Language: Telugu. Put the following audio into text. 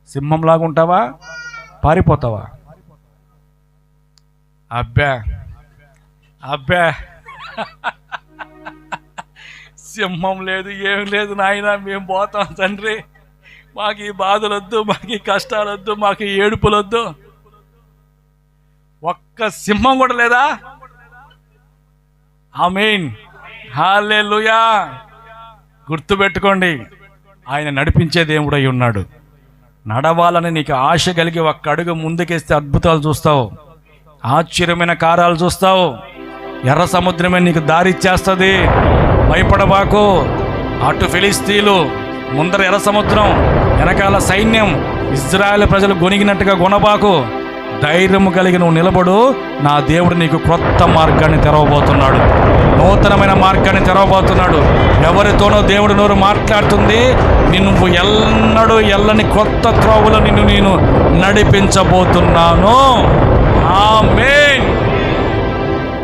సింహంలాగా ఉంటావా, పారిపోతావా? అబ్బా అబ్బా సింహం లేదు, ఏం లేదు నాయన, మేము పోతాం తండ్రి. మాకు ఈ బాధలొద్దు, మాకు ఈ కష్టాలొద్దు, మాకు ఈ ఏడుపులొద్దు. ఒక్క సింహం కూడా లేదా? ఆమేన్, హల్లెలూయా. గుర్తుపెట్టుకోండి, ఆయన నడిపించే దేవుడై ఉన్నాడు. నడవాలని నీకు ఆశ కలిగి ఒక్క అడుగు ముందుకేస్తే అద్భుతాలు చూస్తావు, ఆశ్చర్యమైన కార్యాలు చూస్తావు. ఎర్ర సముద్రమే నీకు దారిచ్చేస్తుంది. భయపడబాకు. అటు ఫిలిస్తీన్లు, ముందర ఎర్ర సముద్రం, వెనకాల సైన్యం. ఇజ్రాయేల్ ప్రజలు గొనిగినట్టుగా గొనబాకు. ధైర్యము కలిగి నువ్వు నిలబడు. నా దేవుడు నీకు క్రొత్త మార్గాన్ని తెరవబోతున్నాడు, నూతనమైన మార్గాన్ని తెరవబోతున్నాడు. ఎవరితోనో దేవుడు నోరు మాట్లాడుతుంది. నువ్వు ఎన్నడూ ఎల్లని క్రొత్త త్రోవలో నేను నడిపించబోతున్నాను. ఆమేన్.